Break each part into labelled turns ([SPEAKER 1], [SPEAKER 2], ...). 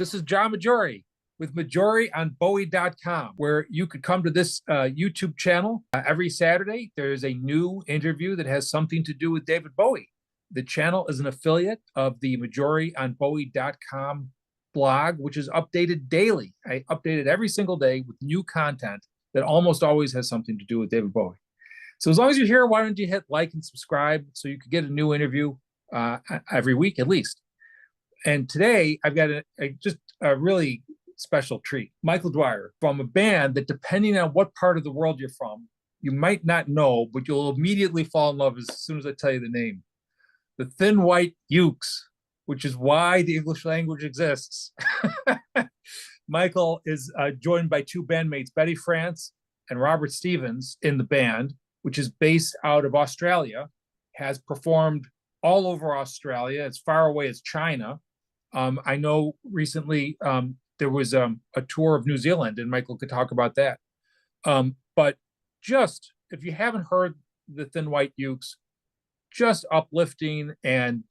[SPEAKER 1] This is John Maggiore with Maggioreonbowie.com, where you could come to this YouTube channel every Saturday. There's a new interview that has something to do with David Bowie. The channel is an affiliate of the Maggioreonbowie.com blog, which is updated daily. I update it every single day with new content that almost always has something to do with David Bowie. So as long as you're here, why don't you hit like and subscribe so you can get a new interview every week at least. And today I've got just a really special treat. Michael Dwyer from a band that, depending on what part of the world you're from, you might not know, but you'll immediately fall in love as soon as I tell you the name. The Thin White Ukes, which is why the English language exists. Michael is joined by two bandmates, Betty France and Robert Stevens, in the band, which is based out of Australia, has performed all over Australia, as far away as China. I know recently there was a tour of New Zealand, and Michael could talk about that. But just, if you haven't heard the Thin White Ukes, just uplifting and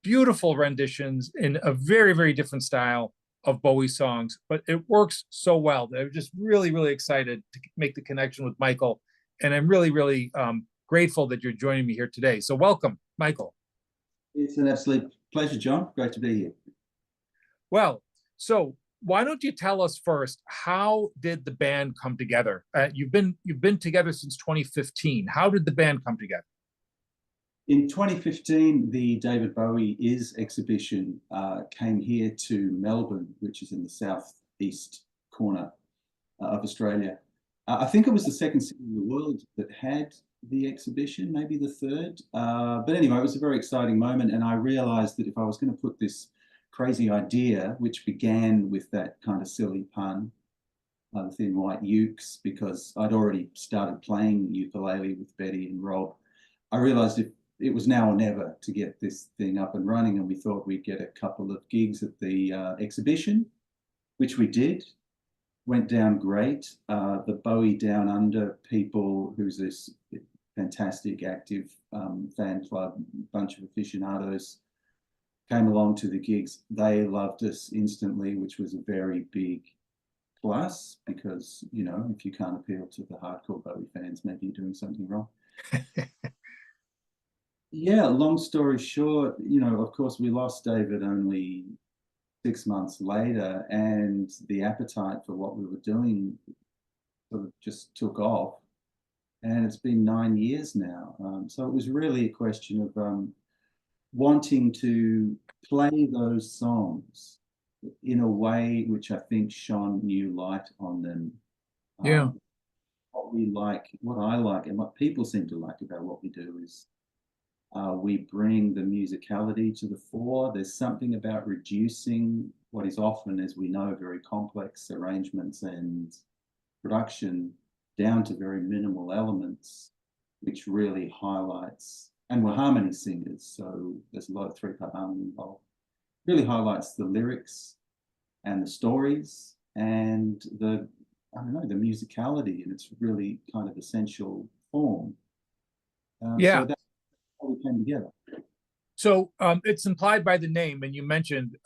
[SPEAKER 1] beautiful renditions in a very, very different style of Bowie songs. But it works so well that I'm just really, really excited to make the connection with Michael. And I'm really, really grateful that you're joining me here today. So welcome, Michael.
[SPEAKER 2] It's an absolute pleasure, John. Great to be here.
[SPEAKER 1] Well, so why don't you tell us first, how did the band come together? You've been together since 2015. How did the band come together?
[SPEAKER 2] In 2015, the David Bowie Is exhibition came here to Melbourne, which is in the southeast corner of Australia. I think it was the second city in the world that had the exhibition, maybe the third. But anyway, it was a very exciting moment, and I realized that if I was going to put this crazy idea, which began with that kind of silly pun, the Thin White Ukes, because I'd already started playing ukulele with Betty and Rob, I realized it was now or never to get this thing up and running, and we thought we'd get a couple of gigs at the exhibition, which we did. Went down great. The Bowie Down Under people, who's this fantastic active fan club, bunch of aficionados, came along to the gigs. They loved us instantly, which was a very big plus, because, you know, if you can't appeal to the hardcore Bowie fans, maybe you're doing something wrong. Yeah, long story short, you know, of course, we lost David only 6 months later, and the appetite for what we were doing sort of just took off. And it's been 9 years now. So it was really a question of wanting to play those songs in a way which I think shone new light on them.
[SPEAKER 1] Yeah.
[SPEAKER 2] What we like, what I like, and what people seem to like about what we do is we bring the musicality to the fore. There's something about reducing what is often, as we know, very complex arrangements and production down to very minimal elements, which really highlights, and we're harmony singers, so there's a lot of three-part harmony involved, really highlights the lyrics and the stories and the, I don't know, the musicality in its really kind of essential form.
[SPEAKER 1] Yeah.
[SPEAKER 2] So that's how we came together.
[SPEAKER 1] So it's implied by the name, and you mentioned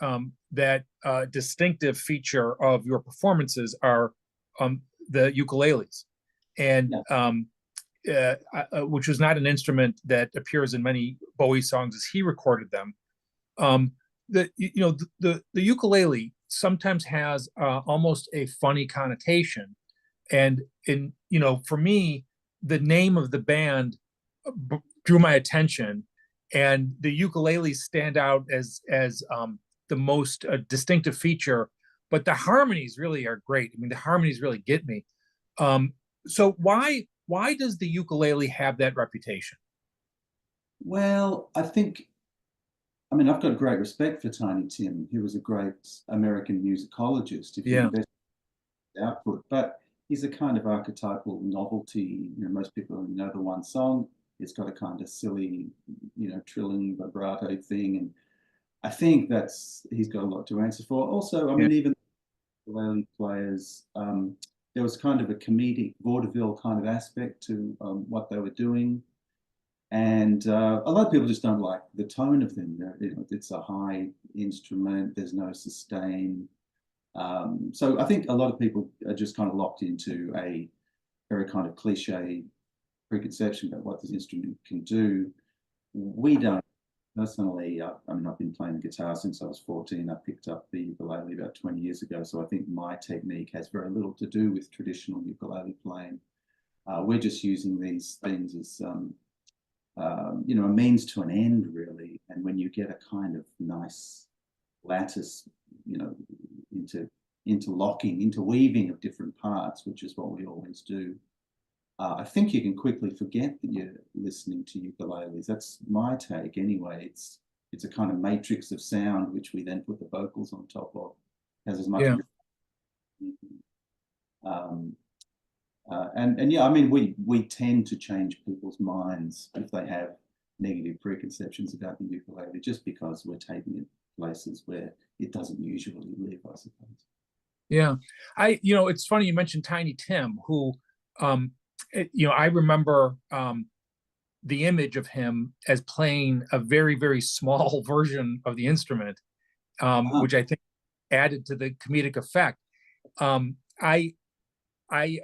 [SPEAKER 1] that distinctive feature of your performances are the ukuleles, and which was not an instrument that appears in many Bowie songs as he recorded them. The ukulele sometimes has almost a funny connotation, and for me, the name of the band drew my attention, and the ukuleles stand out as the most distinctive feature. But the harmonies really are great. I mean, the harmonies really get me. So why does the ukulele have that reputation?
[SPEAKER 2] Well, I mean, I've got great respect for Tiny Tim. He was a great American musicologist, if you invest in output, but he's a kind of archetypal novelty. You know, most people only know the one song. It's got a kind of silly, you know, trilling vibrato thing, and I think he's got a lot to answer for. Also, I mean, even ukulele players, there was kind of a comedic vaudeville kind of aspect to what they were doing. And a lot of people just don't like the tone of them. You know, it's a high instrument, there's no sustain. So I think a lot of people are just kind of locked into a very kind of cliche preconception about what this instrument can do. We don't. Personally, I mean, I've been playing the guitar since I was 14. I picked up the ukulele about 20 years ago. So I think my technique has very little to do with traditional ukulele playing. We're just using these things as, you know, a means to an end, really. And when you get a kind of nice lattice, you know, interweaving of different parts, which is what we always do, I think you can quickly forget that you're listening to ukuleles. That's my take anyway. It's a kind of matrix of sound, which we then put the vocals on top of. Has as much.
[SPEAKER 1] Yeah.
[SPEAKER 2] And yeah, I mean, we tend to change people's minds if they have negative preconceptions about the ukulele, just because we're taking it places where it doesn't usually live, I suppose.
[SPEAKER 1] Yeah. You know, it's funny you mentioned Tiny Tim, who, you know, I remember the image of him as playing a very, very small version of the instrument, which I think added to the comedic effect. I I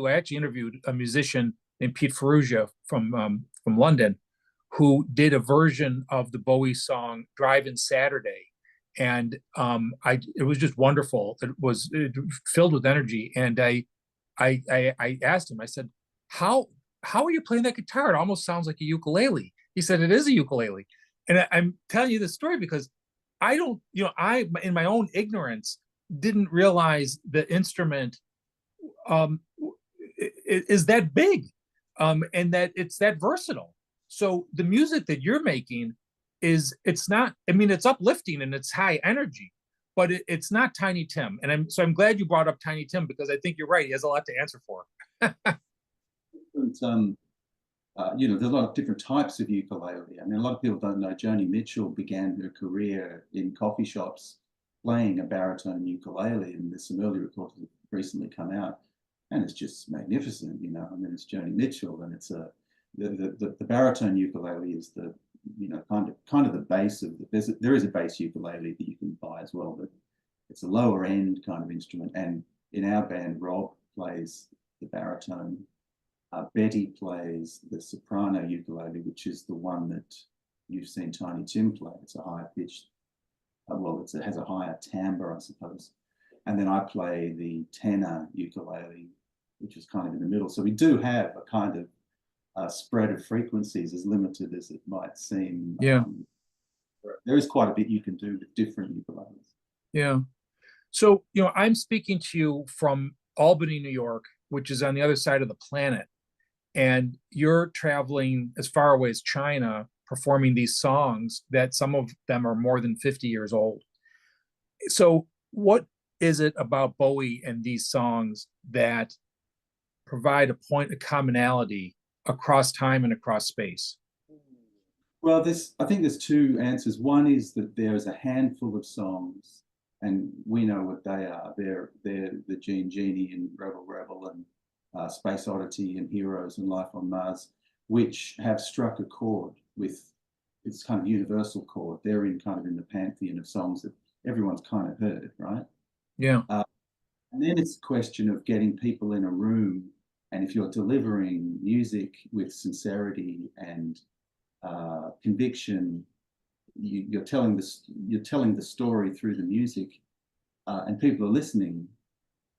[SPEAKER 1] actually interviewed a musician named Pete Ferrugia from London, who did a version of the Bowie song "Drive-In Saturday," and it was just wonderful. It filled with energy, and I asked him. I said, how are you playing that guitar? It almost sounds like a ukulele." He said, "It is a ukulele," and I'm telling you this story because I don't, you know, I in my own ignorance didn't realize the instrument um, is that big, and that it's that versatile. So the music that you're making it's not. I mean, it's uplifting and it's high energy, but it's not Tiny Tim. And I'm glad you brought up Tiny Tim because I think you're right. He has a lot to answer for.
[SPEAKER 2] You know, there's a lot of different types of ukulele. I mean, a lot of people don't know Joni Mitchell began her career in coffee shops playing a baritone ukulele, and there's some early records that recently come out, and it's just magnificent. You know, I mean, it's Joni Mitchell, and it's the baritone ukulele is the, you know, kind of the base of there is a bass ukulele that you can buy as well, but it's a lower end kind of instrument. And in our band, Rob plays the baritone. Betty plays the soprano ukulele, which is the one that you've seen Tiny Tim play. It's a higher pitched, well, it has a higher timbre, I suppose. And then I play the tenor ukulele, which is kind of in the middle. So we do have a kind of spread of frequencies, as limited as it might seem.
[SPEAKER 1] Yeah.
[SPEAKER 2] There is quite a bit you can do with different ukuleles.
[SPEAKER 1] Yeah. So, you know, I'm speaking to you from Albany, New York, which is on the other side of the planet. And you're traveling as far away as China, performing these songs that some of them are more than 50 years old. So, what is it about Bowie and these songs that provide a point of commonality across time and across space?
[SPEAKER 2] Well, I think there's two answers. One is that there is a handful of songs, and we know what they are. They're the Gene Genie and Rebel Rebel and Space Oddity and Heroes and Life on Mars, which have struck a chord with its kind of universal chord. They're kind of in the pantheon of songs that everyone's kind of heard, right?
[SPEAKER 1] Yeah.
[SPEAKER 2] And then it's a question of getting people in a room, and if you're delivering music with sincerity and conviction, you're telling the story through the music, and people are listening.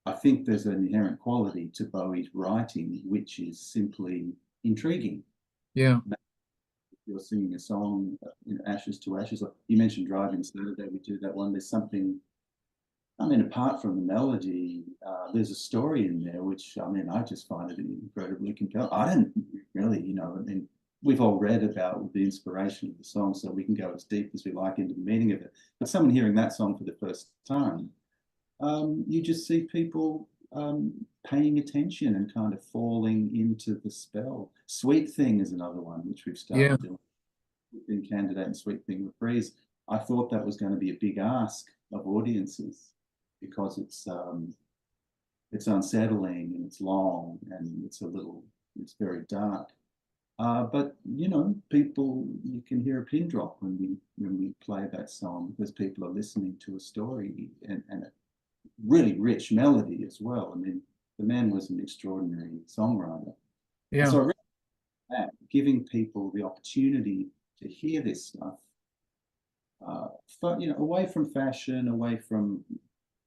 [SPEAKER 2] I think there's an inherent quality to Bowie's writing, which is simply intriguing.
[SPEAKER 1] Yeah.
[SPEAKER 2] If you're singing a song, you know, Ashes to Ashes, you mentioned Drive-In Saturday, we do that one. There's something, I mean, apart from the melody, there's a story in there, which, I mean, I just find it incredibly compelling. I don't really, you know, I mean, we've all read about the inspiration of the song, so we can go as deep as we like into the meaning of it. But someone hearing that song for the first time, you just see people paying attention and kind of falling into the spell. Sweet Thing is another one, which we've started doing. In Candidate and Sweet Thing with Breeze. I thought that was going to be a big ask of audiences because it's unsettling and it's long and it's very dark. But you know, people, you can hear a pin drop when we play that song because people are listening to a story and a really rich melody as well. I mean, the man was an extraordinary songwriter. And
[SPEAKER 1] Yeah.
[SPEAKER 2] so I really like that, giving people the opportunity to hear this stuff, you know, away from fashion, away from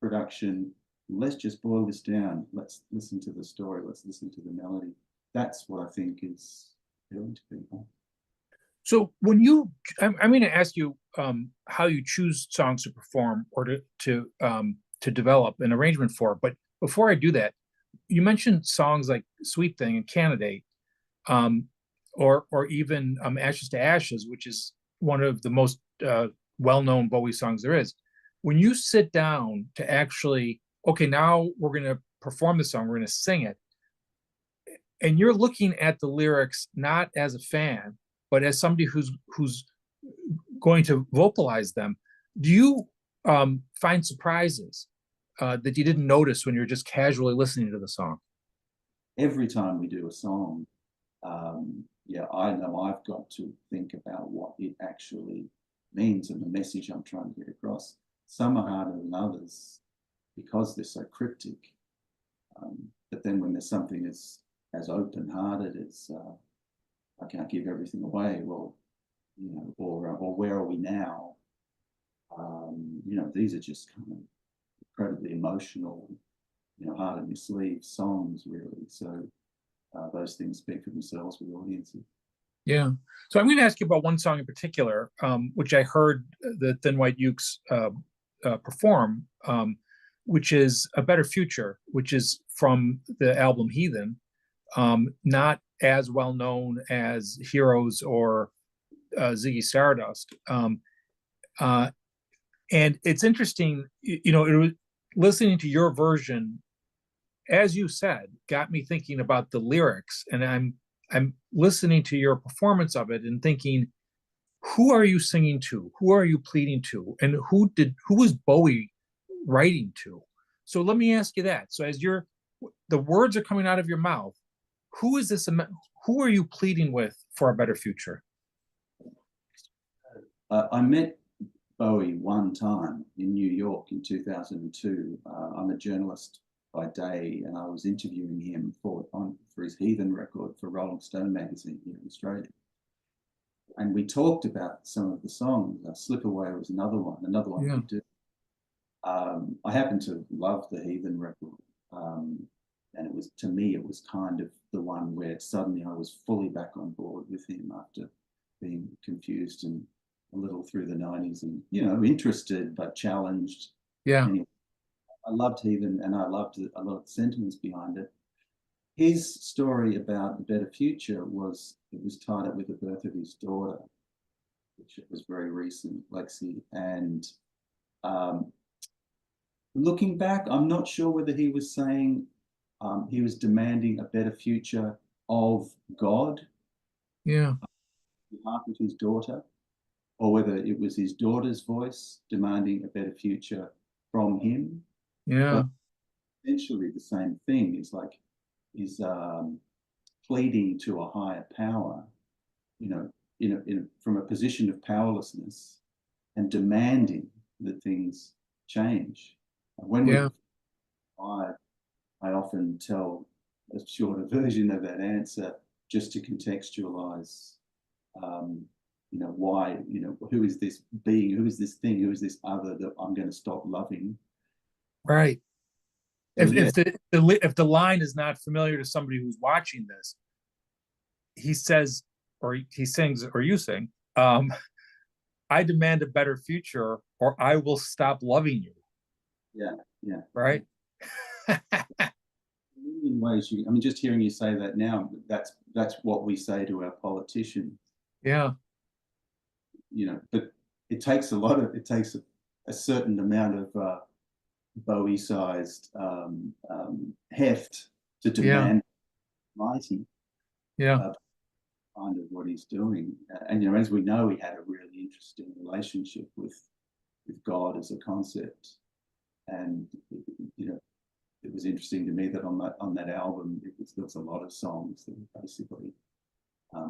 [SPEAKER 2] production. Let's just boil this down. Let's listen to the story. Let's listen to the melody. That's what I think is appealing to people.
[SPEAKER 1] So when you, I'm going to ask you how you choose songs to perform or to develop an arrangement for. But before I do that, you mentioned songs like "Sweet Thing" and "Candidate," um, or even "Ashes to Ashes," which is one of the most well-known Bowie songs there is. When you sit down to actually, okay, now we're going to perform the song, we're going to sing it, and you're looking at the lyrics not as a fan, but as somebody who's going to vocalize them, do you find surprises that you didn't notice when you're just casually listening to the song?
[SPEAKER 2] Every time we do a song, yeah, I know I've got to think about what it actually means and the message I'm trying to get across. Some are harder than others because they're so cryptic. But then when there's something as open-hearted as I can't give everything away, well, you know, or where are we now? You know, these are just kind of incredibly emotional, you know, heart in your sleeve songs, really. So those things speak for themselves with audiences.
[SPEAKER 1] Yeah. So I'm going to ask you about one song in particular, which I heard the Thin White Ukes perform, which is "A Better Future," which is from the album Heathen, not as well known as Heroes or Ziggy Stardust. And it's interesting, you know, listening to your version, as you said, got me thinking about the lyrics, and I'm listening to your performance of it and thinking, who are you singing to? Who are you pleading to? And who was Bowie writing to? So let me ask you that. So as the words are coming out of your mouth, who is this? Who are you pleading with for a better future?
[SPEAKER 2] I met Bowie one time in New York in 2002. I'm a journalist by day, and I was interviewing him for his Heathen record for Rolling Stone magazine here in Australia. And we talked about some of the songs. "Slip Away" was another one
[SPEAKER 1] Yeah.
[SPEAKER 2] we did. I happen to love the Heathen record. And it was, to me, it was kind of the one where suddenly I was fully back on board with him after being confused and a little through the 90s and, you know, interested but challenged.
[SPEAKER 1] Yeah.
[SPEAKER 2] Anyway, I loved Heathen and I loved a lot of the sentiments behind it. His story about a better future was tied up with the birth of his daughter, which was very recent, Lexi. And um, looking back, I'm not sure whether he was saying he was demanding a better future of God
[SPEAKER 1] Yeah.
[SPEAKER 2] on behalf of his daughter, or whether it was his daughter's voice demanding a better future from him.
[SPEAKER 1] Yeah.
[SPEAKER 2] But essentially the same thing is pleading to a higher power, you know, from a position of powerlessness and demanding that things change. When
[SPEAKER 1] Yeah.
[SPEAKER 2] I often tell a shorter version of that answer just to contextualize, you know, why, you know, who is this being, who is this thing, who is this other that I'm going to stop loving?
[SPEAKER 1] Right.
[SPEAKER 2] So,
[SPEAKER 1] If
[SPEAKER 2] yeah,
[SPEAKER 1] if the line is not familiar to somebody who's watching this, he says, or he sings, or you sing, "I demand a better future, or I will stop loving you."
[SPEAKER 2] yeah, yeah.
[SPEAKER 1] Right.
[SPEAKER 2] In ways, I mean, just hearing you say that now, that's what we say to our politicians,
[SPEAKER 1] Yeah.
[SPEAKER 2] you know. But it takes a certain amount of Bowie-sized heft to
[SPEAKER 1] Yeah.
[SPEAKER 2] demand mighty
[SPEAKER 1] Yeah.
[SPEAKER 2] uh, kind of what he's doing. And you know, as we know, he had a really interesting relationship with God as a concept. And you know, it was interesting to me that on that album, there was a lot of songs that were basically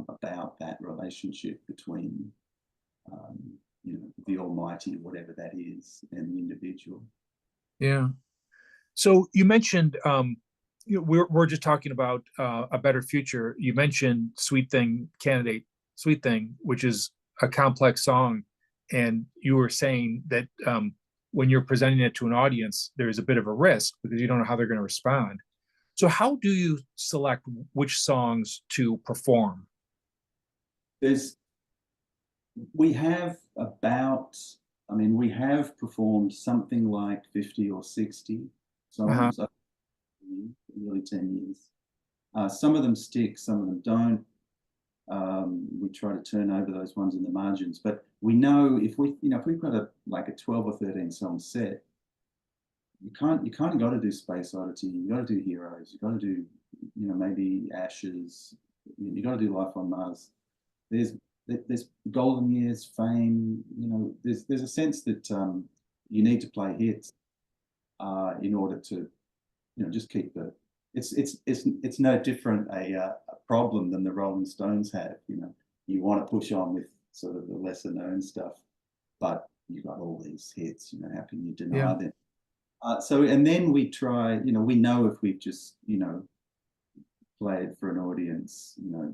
[SPEAKER 2] about that relationship between, you know, the Almighty, whatever that is, and the individual.
[SPEAKER 1] Yeah. So you mentioned we're just talking about a better future. You mentioned Sweet Thing candidate, Sweet Thing, which is a complex song, and you were saying that when you're presenting it to an audience, there's a bit of a risk because you don't know how they're going to respond. So how do you select which songs to perform?
[SPEAKER 2] We have about, I mean, we have performed something like 50 or 60 songs, nearly 10 years. Some of them stick, some of them don't. We try to turn over those ones in the margins, but we know if we've got like a 12 or 13 song set, you kind of got to do Space Oddity, you got to do Heroes, you got to do, you know, maybe Ashes, you got to do Life on Mars. There's golden years, fame, you know, there's a sense that you need to play hits in order to, you know, just keep the, it's no different a problem than the Rolling Stones have. You know, you want to push on with sort of the lesser known stuff, but you've got all these hits, you know, how can you deny them? So, and then we try, you know, we know if we've just, you know, played for an audience, you know,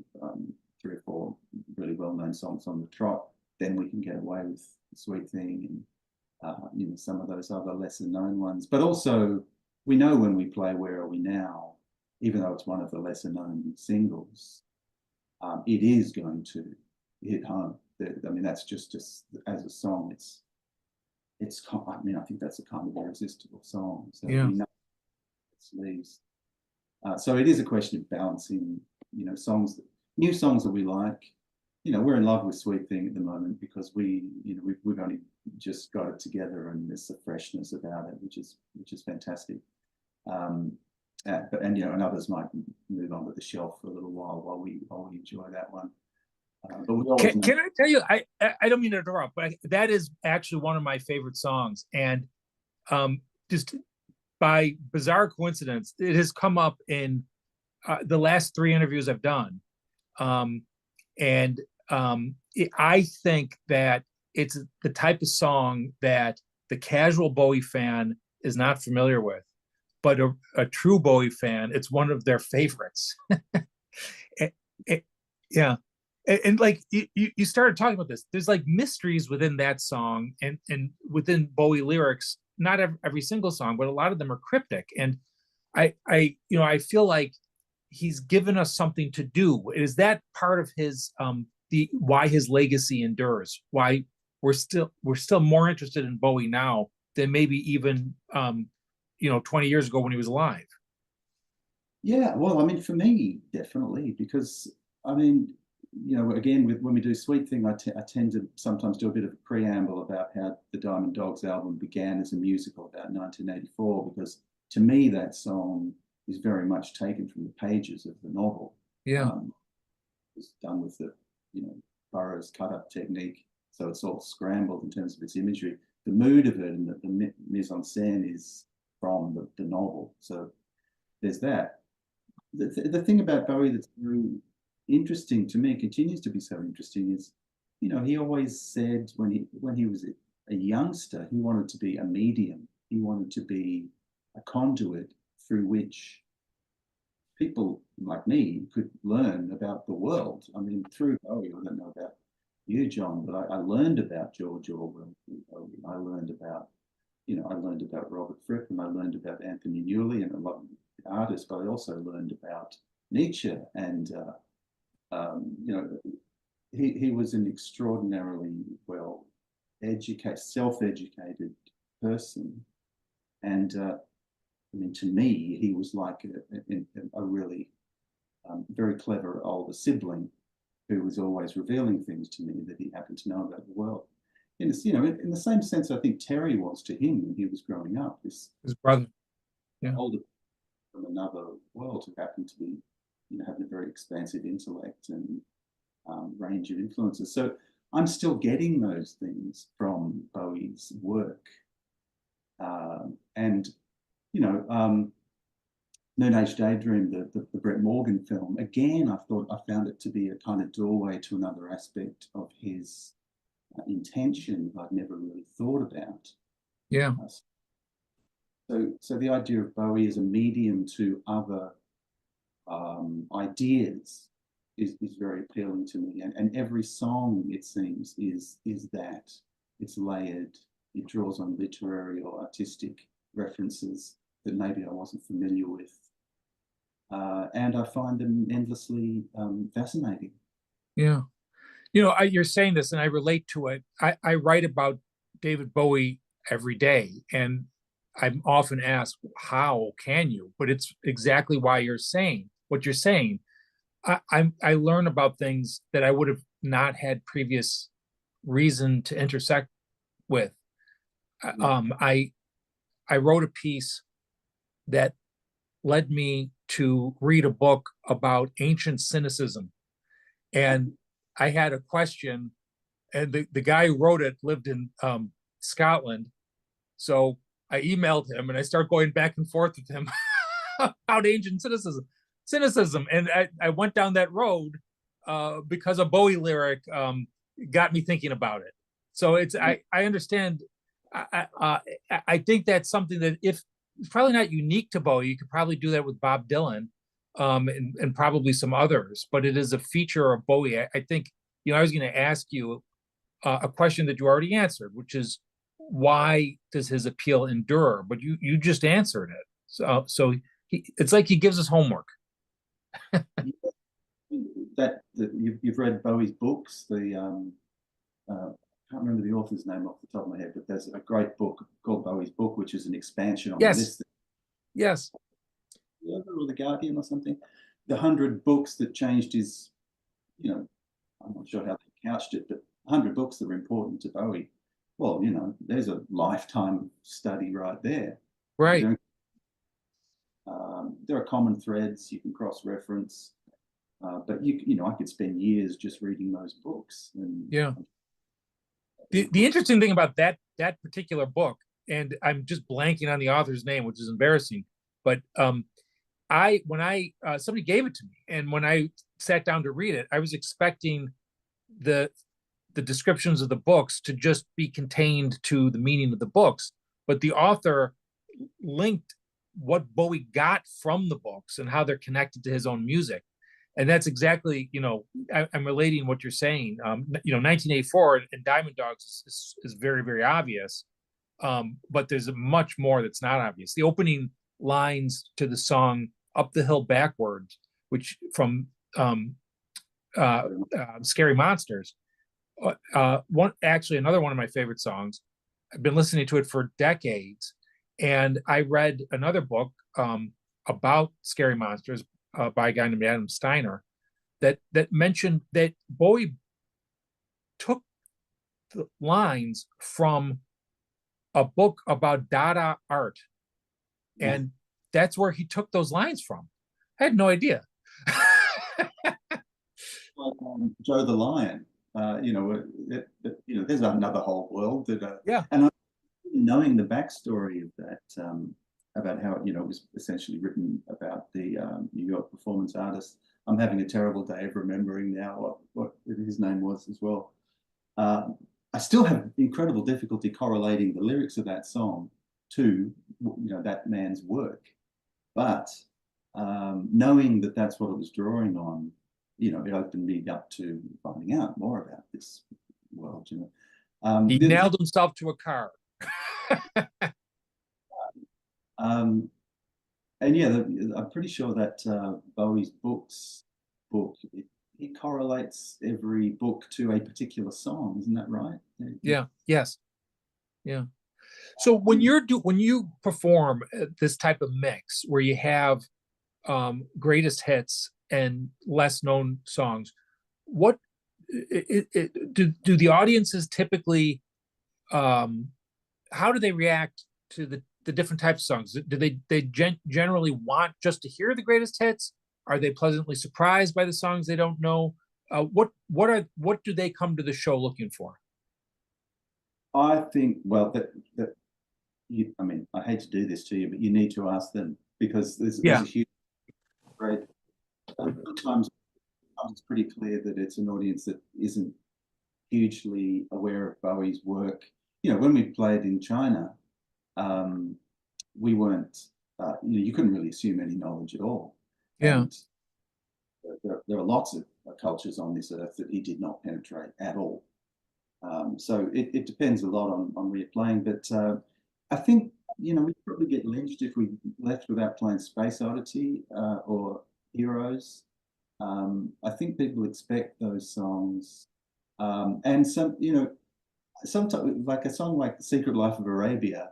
[SPEAKER 2] 3 or 4 really well-known songs on the trot, then we can get away with the Sweet Thing and, you know, some of those other lesser known ones. But also, we know when we play Where Are We Now, even though it's one of the lesser known singles, it is going to hit home. I mean, that's just as a song, it's, I mean, I think that's a kind of irresistible song. So we know it leaves. So it is a question of balancing, you know, new songs that we like. You know, we're in love with Sweet Thing at the moment because you know, we've only just got it together and there's a freshness about it, which is fantastic. And you know, and others might move on to the shelf for a little while we enjoy that one. But we always
[SPEAKER 1] can I tell you, I don't mean to interrupt, but that is actually one of my favorite songs, and just by bizarre coincidence, it has come up in the last 3 interviews I've done, and I think that it's the type of song that the casual Bowie fan is not familiar with, but a true Bowie fan, it's one of their favorites. Yeah. And like you started talking about this, there's like mysteries within that song and within Bowie lyrics, not every single song, but a lot of them are cryptic. And I you know, I feel like he's given us something to do. Is that part of his why his legacy endures, why we're still more interested in Bowie now than maybe even you know, 20 years ago when he was alive?
[SPEAKER 2] Yeah, well, I mean, for me, definitely, because I mean, you know, again, when we do Sweet Thing, I tend to sometimes do a bit of a preamble about how the Diamond Dogs album began as a musical about 1984, because to me, that song is very much taken from the pages of the novel.
[SPEAKER 1] Yeah.
[SPEAKER 2] It's done with the, you know, Burroughs cut-up technique, so it's all scrambled in terms of its imagery. The mood of it and the mise-en-scène is from the novel, so there's that. The thing about Bowie that's very interesting to me, continues to be so interesting, is, you know, he always said when he was a youngster, he wanted to be a medium. He wanted to be a conduit through which people like me could learn about the world. I mean, through Bowie, I don't know about you, John, but I learned about George Orwell through Bowie. I learned about, you know, I learned about Robert Fripp, and I learned about Anthony Newley and a lot of artists, but I also learned about Nietzsche. And you know, he was an extraordinarily well educated, self-educated person, and I mean, to me, he was like a really very clever older sibling who was always revealing things to me that he happened to know about the world. You know, in the same sense, I think Terry was to him when he was growing up. His
[SPEAKER 1] brother,
[SPEAKER 2] older from another world who happened to be, you know, having a very expansive intellect and range of influences. So I'm still getting those things from Bowie's work, and you know, Noon Age Daydream, the Brett Morgan film, again, I found it to be a kind of doorway to another aspect of his intention that I'd never really thought about.
[SPEAKER 1] Yeah.
[SPEAKER 2] So the idea of Bowie as a medium to other ideas is very appealing to me. And every song, it seems, is that. It's layered. It draws on literary or artistic references that maybe I wasn't familiar with. And I find them endlessly fascinating.
[SPEAKER 1] Yeah. You're saying this and I relate to it. I write about David Bowie every day, and I'm often asked, how can you? But it's exactly why you're saying what you're saying. I learn about things that I would have not had previous reason to intersect with. I wrote a piece that led me to read a book about ancient cynicism, and I had a question, and the guy who wrote it lived in Scotland, so I emailed him and I started going back and forth with him about ancient cynicism, and I went down that road because a Bowie lyric got me thinking about it. So I understand. I think that's something that, if it's probably not unique to Bowie, you could probably do that with Bob Dylan, and probably some others, but it is a feature of Bowie. I think, I was going to ask you a question that you already answered, which is, why does his appeal endure? But you just answered it. So it's like he gives us homework.
[SPEAKER 2] You've read Bowie's books. I can't remember the author's name off the top of my head, but there's a great book called Bowie's Book, which is an expansion on the list.
[SPEAKER 1] Yes.
[SPEAKER 2] Or the Guardian or something. The 100 books that changed his, I'm not sure how they couched it, but 100 books that were important to Bowie. Well, there's a lifetime study right there.
[SPEAKER 1] Right.
[SPEAKER 2] There are common threads you can cross-reference, but I could spend years just reading those books. And
[SPEAKER 1] yeah. The interesting thing about that particular book, and I'm just blanking on the author's name, which is embarrassing, but when somebody gave it to me, and when I sat down to read it, I was expecting the descriptions of the books to just be contained to the meaning of the books, but the author linked what Bowie got from the books and how they're connected to his own music. And that's exactly, I'm relating what you're saying. 1984 and Diamond Dogs is very, very obvious, but there's much more that's not obvious. The opening lines to the song "Up the Hill Backwards," which from Scary Monsters, another one of my favorite songs. I've been listening to it for decades, and I read another book about Scary Monsters by a guy named Adam Steiner that mentioned that Bowie took the lines from a book about Dada art, and that's where he took those lines from. I had no idea.
[SPEAKER 2] Joe the Lion, there's another whole world that.
[SPEAKER 1] Yeah.
[SPEAKER 2] And knowing the backstory of that, about how it was essentially written about the New York performance artist. I'm having a terrible day of remembering now what his name was as well. I still have incredible difficulty correlating the lyrics of that song to that man's work, but knowing that that's what it was drawing on, it opened me up to finding out more about this world.
[SPEAKER 1] He nailed himself to a car.
[SPEAKER 2] And yeah, I'm pretty sure that Bowie's book, it correlates every book to a particular song, isn't that right?
[SPEAKER 1] Yeah. Yes. Yeah. So when you perform this type of mix where you have greatest hits and less known songs, what do the audiences typically, how do they react to the different types of songs? Do they generally want just to hear the greatest hits? Are they pleasantly surprised by the songs they don't know? What do they come to the show looking for?
[SPEAKER 2] I think, well, I mean, I hate to do this to you, but you need to ask them, because there's
[SPEAKER 1] Yeah.
[SPEAKER 2] a huge great. Sometimes it's pretty clear that it's an audience that isn't hugely aware of Bowie's work. You know, when we played in China, we weren't. You couldn't really assume any knowledge at all.
[SPEAKER 1] Yeah.
[SPEAKER 2] And there are lots of cultures on this earth that he did not penetrate at all. So it depends a lot on where you're playing. But I think, you know, we'd probably get lynched if we left without playing Space Oddity or Heroes. I think people expect those songs. And some, you know, sometimes like a song like The Secret Life of Arabia,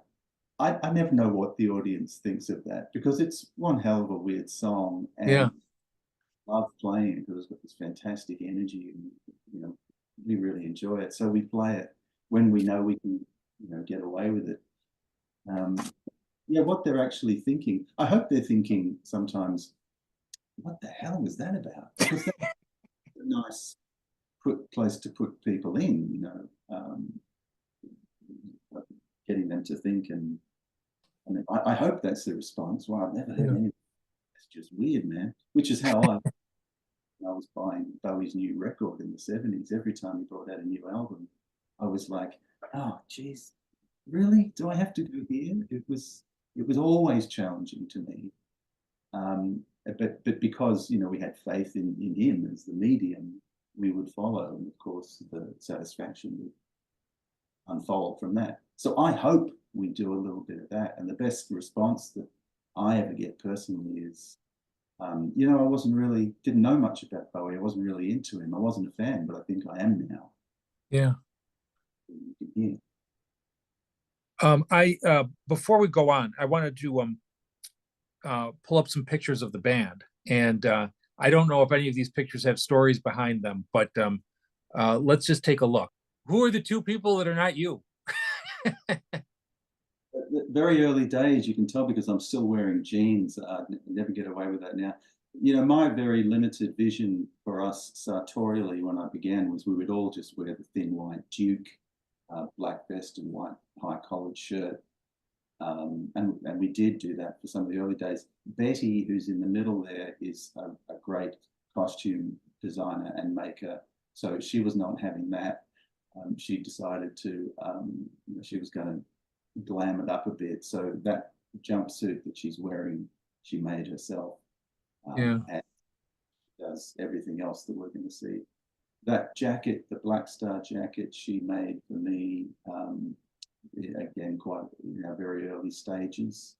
[SPEAKER 2] I never know what the audience thinks of that because it's one hell of a weird song. And
[SPEAKER 1] Yeah.
[SPEAKER 2] love playing it because it's got this fantastic energy and, you know, we really enjoy it. So we play it when we know we can, you know, get away with it. Yeah, what they're actually thinking. I hope they're thinking sometimes, what the hell was that about? Because that's a nice place to put people in, you know, getting them to think. And I mean, I hope that's the response. Well, I've never heard anything. It's just weird, man. Which is how I was buying Bowie's new record in the 70s. Every time he brought out a new album, I was like, oh, geez, really? Do I have to go here? It was always challenging to me. But because, you know, we had faith in him as the medium, we would follow. And of course, the satisfaction would unfold from that. So I hope we do a little bit of that. And the best response that I ever get personally is, you know, didn't know much about Bowie. I wasn't really into him. I wasn't a fan, but I think I am now.
[SPEAKER 1] Yeah.
[SPEAKER 2] Yeah.
[SPEAKER 1] Before we go on, I wanted to pull up some pictures of the band, and I don't know if any of these pictures have stories behind them, but let's just take a look. Who are the two people that are not you?
[SPEAKER 2] Very early days, you can tell because I'm still wearing jeans. I never get away with that now. You know, my very limited vision for us sartorially when I began was we would all just wear the thin white Duke, black vest and white high collared shirt. And we did do that for some of the early days. Betty, who's in the middle there, is a great costume designer and maker. So she was not having that. She decided to, you know, she was going to glam it up a bit. So that jumpsuit that she's wearing, she made herself.
[SPEAKER 1] Yeah.
[SPEAKER 2] And does everything else that we're going to see. That jacket, the Black Star jacket, she made for me. Again, quite, you know, very early stages.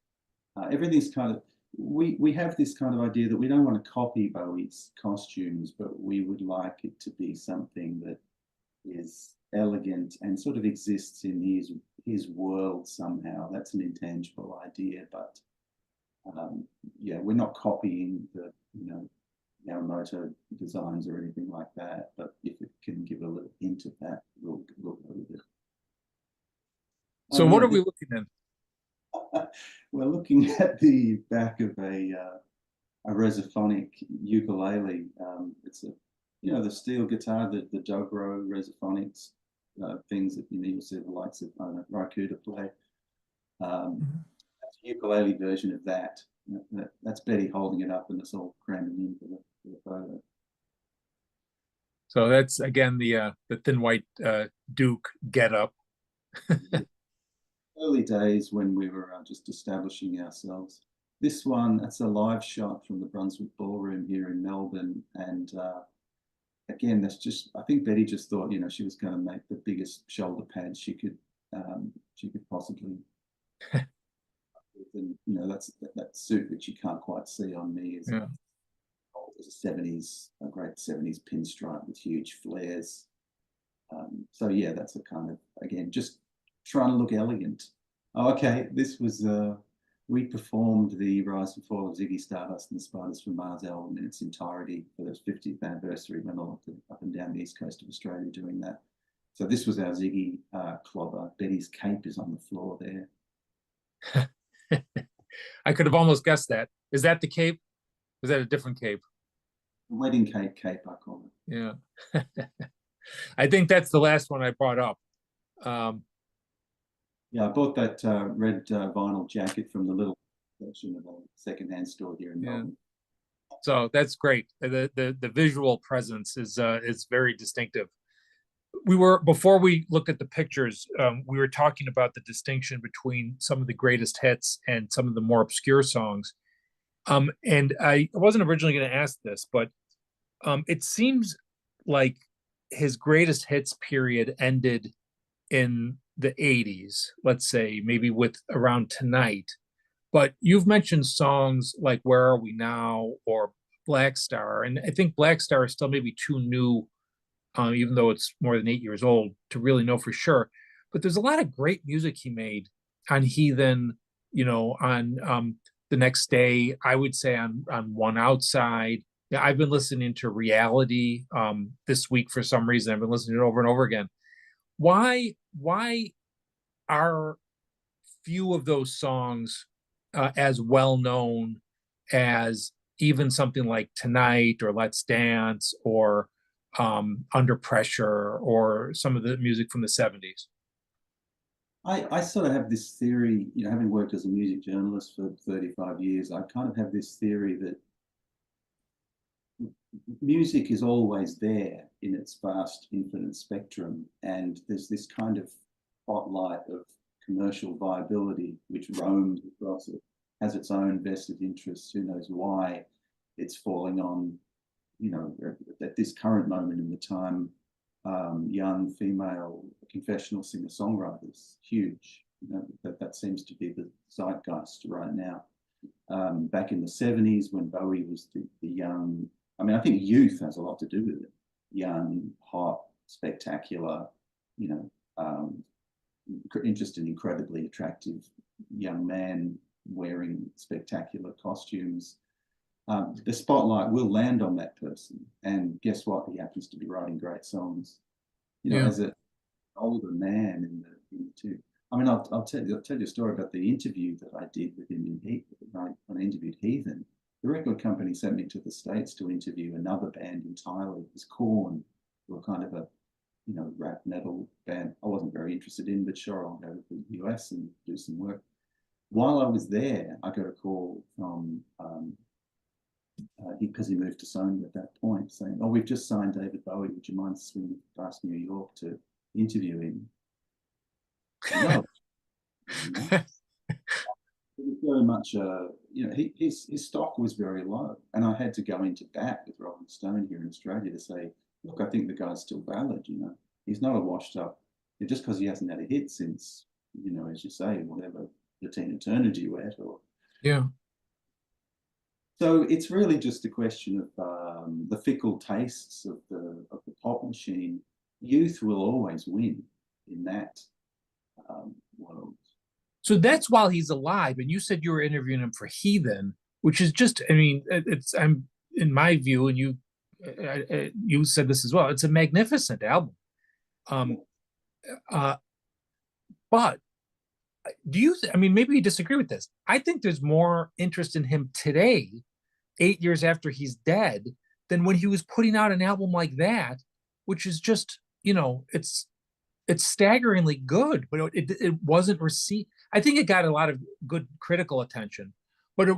[SPEAKER 2] Everything's kind of, we have this kind of idea that we don't want to copy Bowie's costumes, but we would like it to be something that is elegant and sort of exists in his world somehow. That's an intangible idea, but yeah, we're not copying the, you know, Yamamoto designs or anything like that. But if it can give a little hint of that, we'll go with it.
[SPEAKER 1] So what are we looking at?
[SPEAKER 2] We're looking at the back of a resophonic ukulele. It's a, you know, the steel guitar, the dobro resophonics, things that, you know, you'll see the likes of Raikuda play. That's a ukulele version of that. That's Betty holding it up, and it's all cramming in for the photo.
[SPEAKER 1] So that's again the Thin White Duke get up.
[SPEAKER 2] Early days when we were just establishing ourselves. This one, that's a live shot from the Brunswick Ballroom here in Melbourne. And again, that's just, I think Betty just thought, you know, she was going to make the biggest shoulder pads she could possibly. And, you know, that suit which you can't quite see on me is a 70s, a great 70s pinstripe with huge flares. So yeah, that's a kind of, again, just trying to look elegant. Oh, okay, this was, we performed the Rise and Fall of Ziggy Stardust and the Spiders from Mars album in its entirety for its 50th anniversary. Went all up and down the east coast of Australia doing that. So this was our Ziggy clobber. Betty's cape is on the floor there.
[SPEAKER 1] I could have almost guessed that. Is that the cape? Is that a different cape?
[SPEAKER 2] Wedding cape, I call it.
[SPEAKER 1] Yeah. I think that's the last one I brought up.
[SPEAKER 2] Yeah, I bought that red vinyl jacket from the little section of a secondhand store here in
[SPEAKER 1] Yeah.
[SPEAKER 2] Melbourne.
[SPEAKER 1] So that's great. The visual presence is very distinctive. We were, before we look at the pictures, we were talking about the distinction between some of the greatest hits and some of the more obscure songs. And I wasn't originally going to ask this, but it seems like his greatest hits period ended in the 80s, let's say, maybe with around Tonight. But you've mentioned songs like Where Are We Now or Black Star. And I think Black Star is still maybe too new, even though it's more than 8 years old, to really know for sure. But there's a lot of great music he made on Heathen, on The Next Day, I would say on One Outside. Yeah, I've been listening to Reality this week for some reason. I've been listening to it over and over again. Why are few of those songs as well known as even something like Tonight or Let's Dance or Under Pressure or some of the music from the 70s?
[SPEAKER 2] I sort of have this theory, having worked as a music journalist for 35 years, I kind of have this theory that music is always there in its vast, infinite spectrum, and there's this kind of spotlight of commercial viability which roams across it, has its own vested interests. Who knows why it's falling on, at this current moment in the time, young female confessional singer-songwriters, huge. That seems to be the zeitgeist right now. Back in the 70s, when Bowie was the young, I think youth has a lot to do with it. Young, hot, spectacular, just an incredibly attractive young man wearing spectacular costumes. The spotlight will land on that person, and guess what? He happens to be writing great songs. As an older man in the two. I'll tell you a story about the interview that I did with him in Heath. When I interviewed Heathen, the record company sent me to the States to interview another band entirely. It was Korn, who were kind of a rap metal band I wasn't very interested in, but sure, I'll go to the US and do some work. While I was there, I got a call from because he moved to Sony at that point, saying, "Oh, we've just signed David Bowie. Would you mind swinging past New York to interview him?" No, it was very much, his stock was very low, and I had to go into bat with Rolling Stone here in Australia to say, "Look, I think the guy's still valid. He's not a washed up. Just because he hasn't had a hit since, as you say, whatever the Tina Turner duet or."
[SPEAKER 1] Yeah.
[SPEAKER 2] So it's really just a question of the fickle tastes of the pop machine. Youth will always win in that world.
[SPEAKER 1] So that's while he's alive. And you said you were interviewing him for Heathen, which is just, I'm in my view, and you said this as well. It's a magnificent album. But maybe you disagree with this. I think there's more interest in him today, 8 years after he's dead, than when he was putting out an album like that, which is just, it's staggeringly good, but it wasn't received. I think it got a lot of good critical attention, but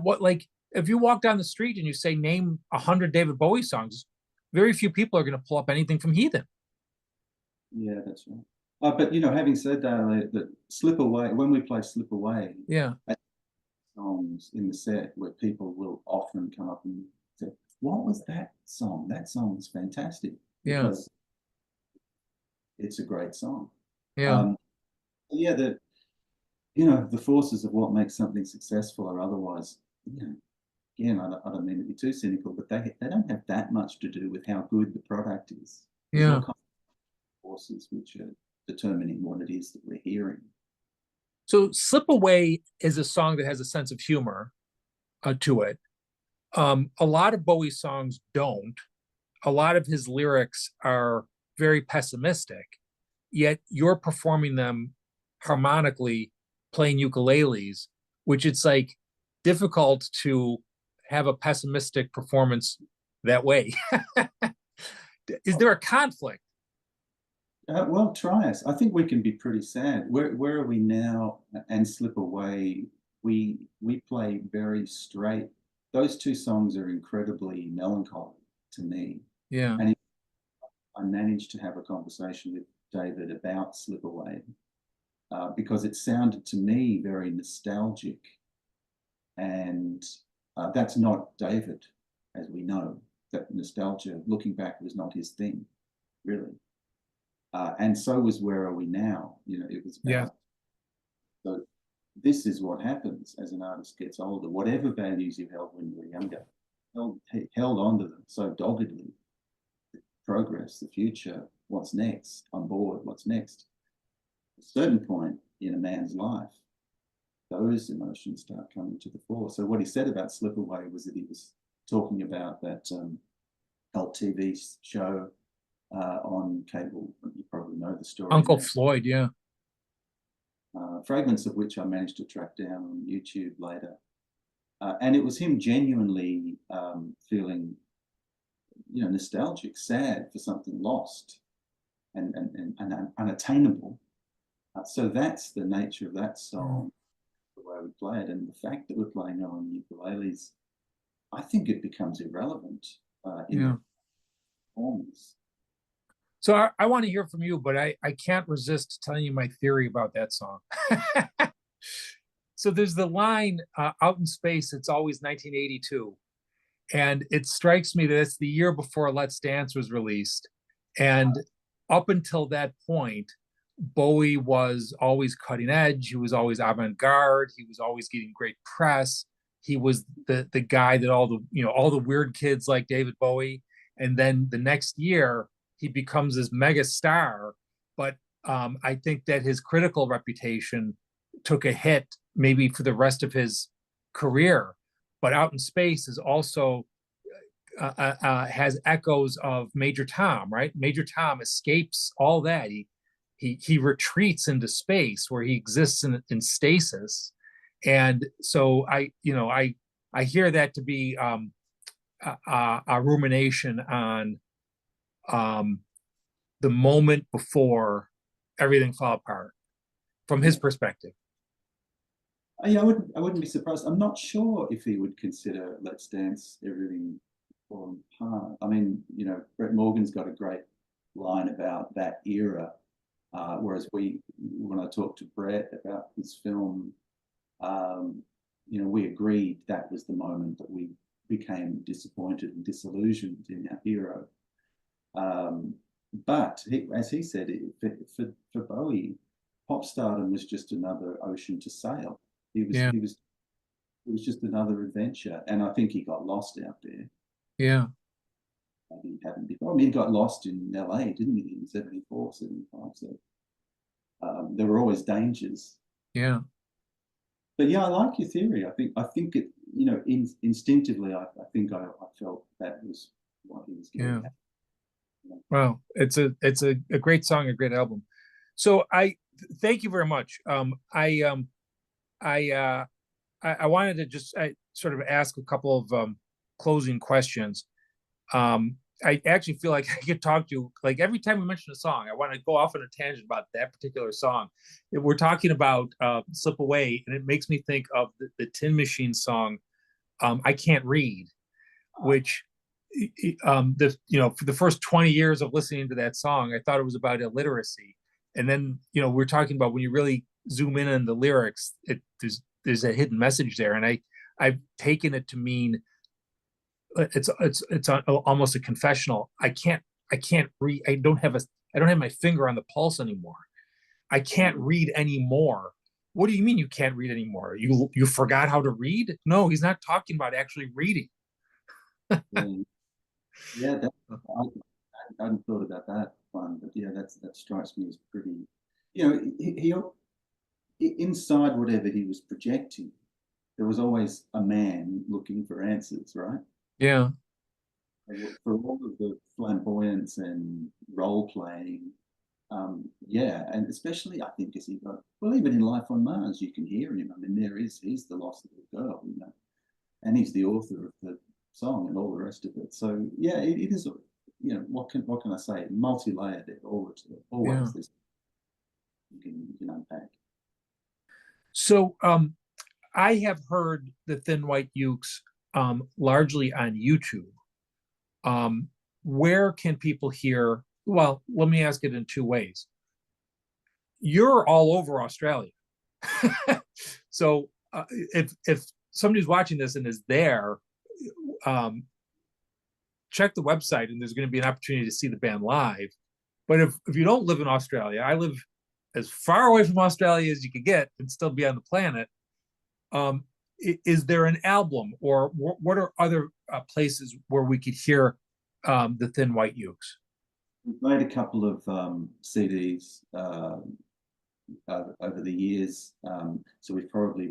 [SPEAKER 1] if you walk down the street and you say name 100 David Bowie songs, very few people are going to pull up anything from Heathen.
[SPEAKER 2] Yeah, that's right. But having said that Slip Away, when we play Slip Away,
[SPEAKER 1] yeah,
[SPEAKER 2] songs in the set where people will often come up and say, "What was that song? That song was fantastic."
[SPEAKER 1] Yeah.
[SPEAKER 2] Because it's a great song.
[SPEAKER 1] Yeah.
[SPEAKER 2] The forces of what makes something successful are otherwise, again, I don't mean to be too cynical, but they don't have that much to do with how good the product is. There's all kinds of forces which are determining what it is that we're hearing.
[SPEAKER 1] So Slip Away is a song that has a sense of humor to it. A lot of Bowie songs don't. A lot of his lyrics are very pessimistic, yet you're performing them harmonically, playing ukuleles, which it's like difficult to have a pessimistic performance that way. Is there a conflict?
[SPEAKER 2] Well, try us. I think we can be pretty sad. Where are we now? And Slip Away we play very straight. Those two songs are incredibly melancholy to me.
[SPEAKER 1] Yeah.
[SPEAKER 2] And I managed to have a conversation with David about Slip Away because it sounded to me very nostalgic. And that's not David, as we know. That nostalgia, looking back, was not his thing, really. And so was Where Are We Now? You know, it was about.
[SPEAKER 1] Yeah.
[SPEAKER 2] So this is what happens as an artist gets older. Whatever values you held when you were younger, held onto them so doggedly. The progress, the future, what's next, on board, what's next. At a certain point in a man's life, those emotions start coming to the fore. So what he said about Slip Away was that he was talking about that cult TV show on cable. You probably know the story.
[SPEAKER 1] Uncle Floyd, yeah.
[SPEAKER 2] Fragments of which I managed to track down on YouTube later. And it was him genuinely feeling, you know, nostalgic, sad for something lost and unattainable. So that's the nature of that song, the way we play it. And the fact that we're playing it on ukuleles, I think it becomes irrelevant in the performance.
[SPEAKER 1] So I want to hear from you, but I can't resist telling you my theory about that song. So there's the line, out in space, it's always 1982. And it strikes me that it's the year before Let's Dance was released. And up until that point, Bowie was always cutting edge. He was always avant-garde. He was always getting great press. He was the guy that all the weird kids like David Bowie. And then the next year, he becomes this mega star. But I think that his critical reputation took a hit maybe for the rest of his career. But Out in Space is also has echoes of Major Tom, right? Major Tom escapes all that. He retreats into space where he exists in stasis. And so I hear that to be a rumination on the moment before everything fell apart from his perspective.
[SPEAKER 2] Yeah, I wouldn't be surprised. I'm not sure if he would consider Let's Dance everything falling apart. I mean, you know, Brett Morgan's got a great line about that era. Whereas when I talked to Brett about this film, you know, we agreed that was the moment that we became disappointed and disillusioned in our hero. But as he said, for Bowie, pop stardom was just another ocean to sail. It was just another adventure, and I think he got lost out there.
[SPEAKER 1] Yeah.
[SPEAKER 2] He hadn't before. I mean, he got lost in LA, didn't he, in 74, 75. So there were always dangers.
[SPEAKER 1] Yeah.
[SPEAKER 2] But yeah, I like your theory. I think it, you know, instinctively, I think I felt that was what he was getting at.
[SPEAKER 1] Well, it's a great song, a great album. So I thank you very much. I wanted to just sort of ask a couple of closing questions. I actually feel like I could talk to you, like every time we mention a song, I want to go off on a tangent about that particular song. We're talking about Slip Away, and it makes me think of the Tin Machine song, I Can't Read, which for the first 20 years of listening to that song, I thought it was about illiteracy. And then, we're talking about when you really zoom in on the lyrics, there's a hidden message there. And I've taken it to mean it's almost a confessional. I can't read. I don't have my finger on the pulse anymore. I can't read anymore. What do you mean you can't read anymore? You forgot how to read? No, he's not talking about actually reading.
[SPEAKER 2] Yeah, I hadn't thought about that one, but yeah, that strikes me as pretty. He inside whatever he was projecting, there was always a man looking for answers, right?
[SPEAKER 1] Yeah.
[SPEAKER 2] For all of the flamboyance and role playing, and especially I think as he got, well, even in Life on Mars, you can hear him. I mean, he's the lost little girl, and he's the author of the song and all the rest of it. So yeah, it is. What can I say? Multi-layered. Always this you can unpack.
[SPEAKER 1] So I have heard the Thin White Ukes largely on YouTube. Um, where can people hear? Well, let me ask it in two ways. You're all over Australia. So if somebody's watching this and is there, check the website and there's going to be an opportunity to see the band live. But if you don't live in Australia, I live as far away from Australia as you could get and still be on the planet. Is there an album, or what are other places where we could hear the Thin White Ukes?
[SPEAKER 2] We've made a couple of CDs over the years. So we've probably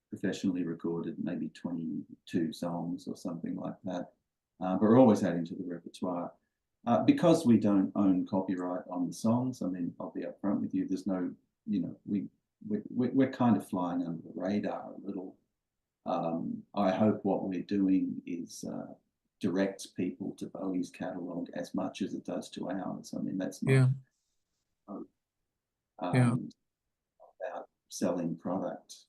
[SPEAKER 2] professionally recorded maybe 22 songs or something like that. But we're always adding to the repertoire. Because we don't own copyright on the songs, I mean, I'll be upfront with you, there's no, we're kind of flying under the radar a little. I hope what we're doing is direct people to Bowie's catalogue as much as it does to ours. I mean, that's my hope. About selling product.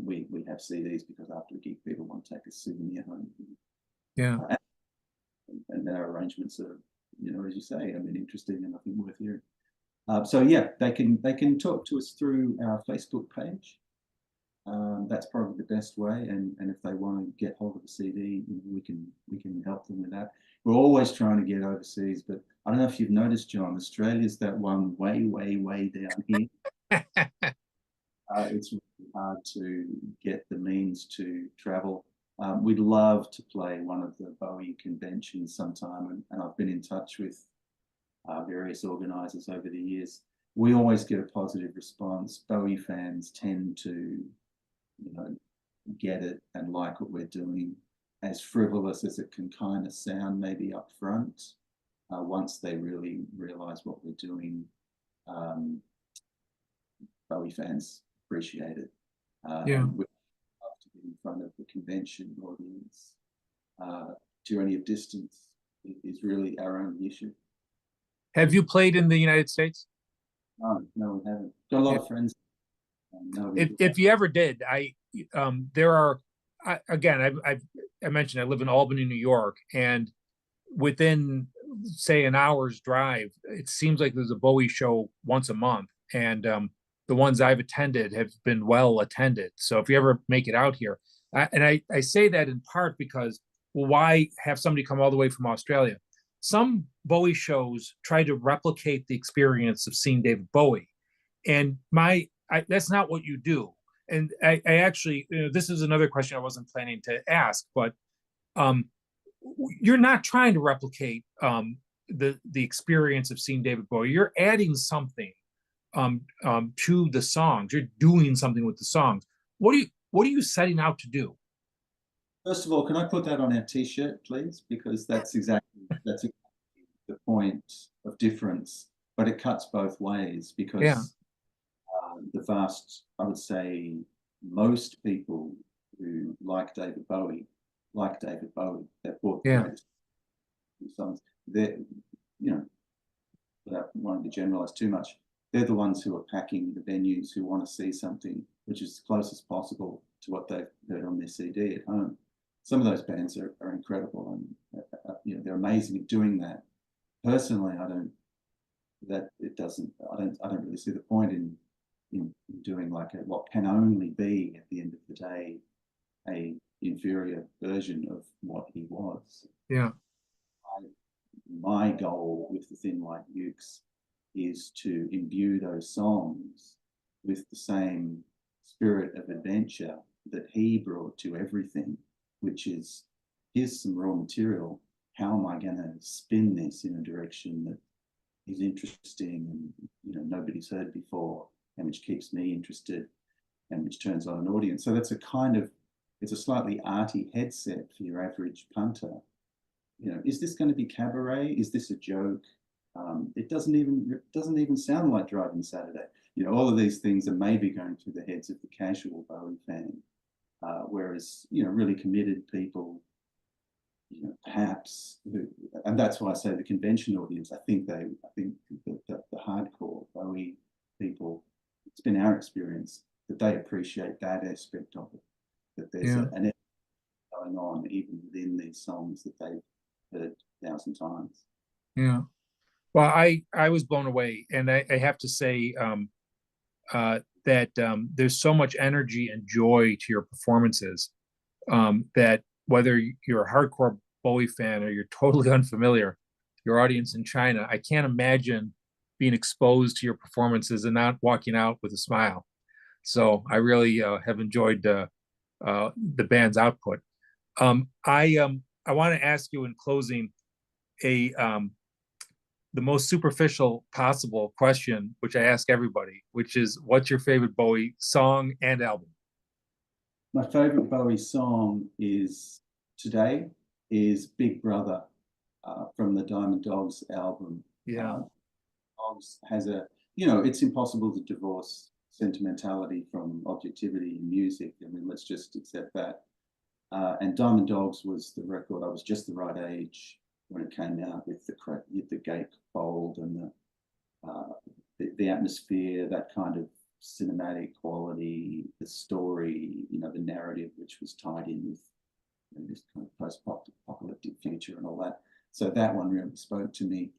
[SPEAKER 2] We have CDs because after a gig, people want to take a souvenir home. And our arrangements are, as you say, I mean, interesting and I think worth hearing. So yeah, they can talk to us through our Facebook page. That's probably the best way. And if they want to get hold of the CD, we can help them with that. We're always trying to get overseas, but I don't know if you've noticed, John, Australia's that one way, way, way down here. It's really hard to get the means to travel. We'd love to play one of the Bowie conventions sometime, and I've been in touch with various organisers over the years. We always get a positive response. Bowie fans tend to, get it and like what we're doing, as frivolous as it can kind of sound maybe up front. Once they really realise what we're doing, Bowie fans appreciate it. We'd love to be in front of the convention audience. Tyranny of distance is really our only issue.
[SPEAKER 1] Have you played in the United States?
[SPEAKER 2] No, we haven't. Got a lot of friends.
[SPEAKER 1] If you ever did, there are, again, I mentioned I live in Albany, New York, and within, say, an hour's drive, it seems like there's a Bowie show once a month, and the ones I've attended have been well attended. So if you ever make it out here, and I say that in part because, well, why have somebody come all the way from Australia? Some Bowie shows try to replicate the experience of seeing David Bowie, and that's not what you do. And I actually, this is another question I wasn't planning to ask, but you're not trying to replicate the experience of seeing David Bowie. You're adding something to the songs. You're doing something with the songs. What are you setting out to do?
[SPEAKER 2] First of all, can I put that on our T-shirt, please? Because that's exactly the point of difference. But it cuts both ways, because the vast, I would say, most people who like David Bowie. They've bought the greatest songs. They're, without wanting to generalize too much, they're the ones who are packing the venues, who want to see something which is as close as possible to what they've heard on their CD at home. Some of those bands are incredible, and they're amazing at doing that. Personally, I don't really see the point in doing like what can only be, at the end of the day, a inferior version of what he was. My goal with the Thin White Ukes is to imbue those songs with the same spirit of adventure that he brought to everything, which is, here's some raw material. How am I going to spin this in a direction that is interesting and nobody's heard before, and which keeps me interested, and which turns on an audience? So that's it's a slightly arty headset for your average punter. Is this going to be cabaret? Is this a joke? It doesn't even sound like Driving Saturday. All of these things are maybe going through the heads of the casual Bowie fan, whereas really committed people, perhaps, and that's why I say the convention audience. I think the hardcore Bowie people, it's been our experience that they appreciate that aspect of it, that there's
[SPEAKER 1] Yeah.
[SPEAKER 2] an going on even within these songs that they've heard 1,000 times.
[SPEAKER 1] Yeah. Well, I was blown away, and I have to say that there's so much energy and joy to your performances, that whether you're a hardcore Bowie fan or you're totally unfamiliar, your audience in China, I can't imagine being exposed to your performances and not walking out with a smile. So I really have enjoyed the band's output. I want to ask you in closing a the most superficial possible question, which I ask everybody, which is, what's your favorite Bowie song and album?
[SPEAKER 2] My favorite Bowie song is today is Big Brother from the Diamond Dogs album.
[SPEAKER 1] Yeah.
[SPEAKER 2] Dogs has a, you know, it's impossible to divorce sentimentality from objectivity in music. I mean, let's just accept that. And Diamond Dogs was the record. I was just the right age when it came out, with the gatefold and the atmosphere, that kind of cinematic quality, the story, you know, the narrative, which was tied in with, you know, this kind of post-apocalyptic future and all that. So that one really spoke to me.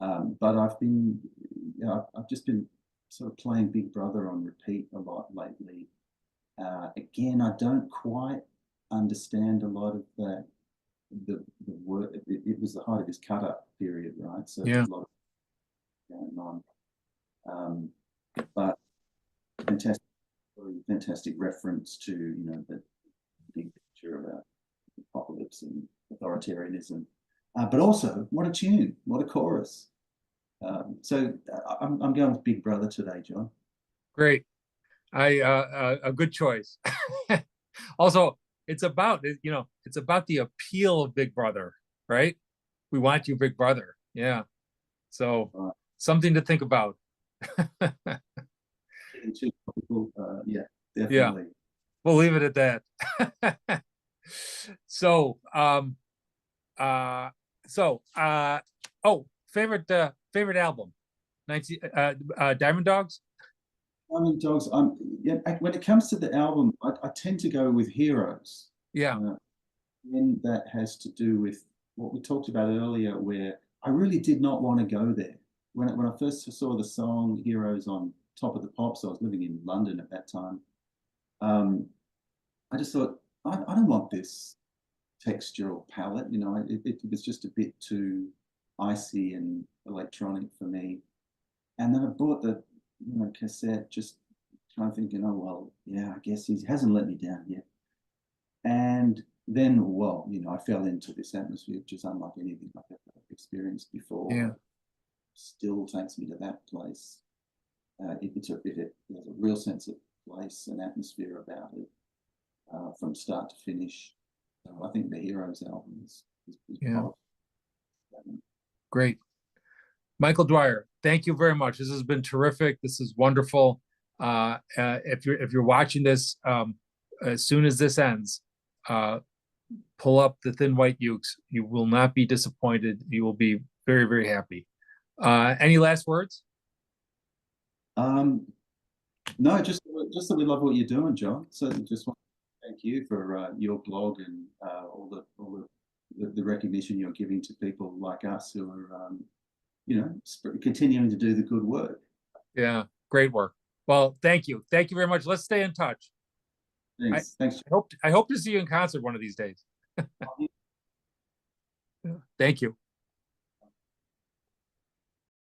[SPEAKER 2] But I've been, you know, I've just been sort of playing Big Brother on repeat a lot lately. Again, I don't quite understand a lot of the work. It was the height of his cut-up period, right? So
[SPEAKER 1] Yeah.
[SPEAKER 2] there's a lot of going on. But fantastic, really fantastic reference to, you know, the big picture about apocalypse and authoritarianism. But also, what a tune, what a chorus. So I'm going with Big Brother today, John.
[SPEAKER 1] Great. A good choice. Also, it's about, you know, it's about the appeal of Big Brother, right? We want you, Big Brother. Yeah. So something to think about.
[SPEAKER 2] Yeah, definitely.
[SPEAKER 1] Yeah, we'll leave it at that. So, oh, favorite album, 19 Diamond Dogs.
[SPEAKER 2] Diamond Dogs. Yeah, when it comes to the album, I tend to go with Heroes.
[SPEAKER 1] Yeah.
[SPEAKER 2] And that has to do with what we talked about earlier, where I really did not want to go there. When I first saw the song Heroes on Top of the Pops, I was living in London at that time. I just thought, I don't want this textural palette, you know, it was just a bit too icy and electronic for me. And then I bought the, you know, cassette, just kind of thinking, oh, well, yeah, I guess he hasn't let me down yet. And then, well, you know, I fell into this atmosphere, which is unlike anything I've ever experienced before.
[SPEAKER 1] Yeah.
[SPEAKER 2] Still takes me to that place. It has a real sense of place and atmosphere about it from start to finish. So I think the Heroes album is
[SPEAKER 1] yeah. Great. Michael Dwyer, thank you very much. This has been terrific. This is wonderful. If you're watching this, as soon as this ends, pull up the Thin White Ukes. You will not be disappointed. You will be very, very happy. Any last words?
[SPEAKER 2] No, just that we love what you're doing, John. So just want to thank you for your blog and all the recognition you're giving to people like us who are, you know, continuing to do the good work.
[SPEAKER 1] Yeah, great work. Well, thank you. Thank you very much. Let's stay in touch.
[SPEAKER 2] Thanks. Thanks.
[SPEAKER 1] I hope to see you in concert one of these days. Thank you.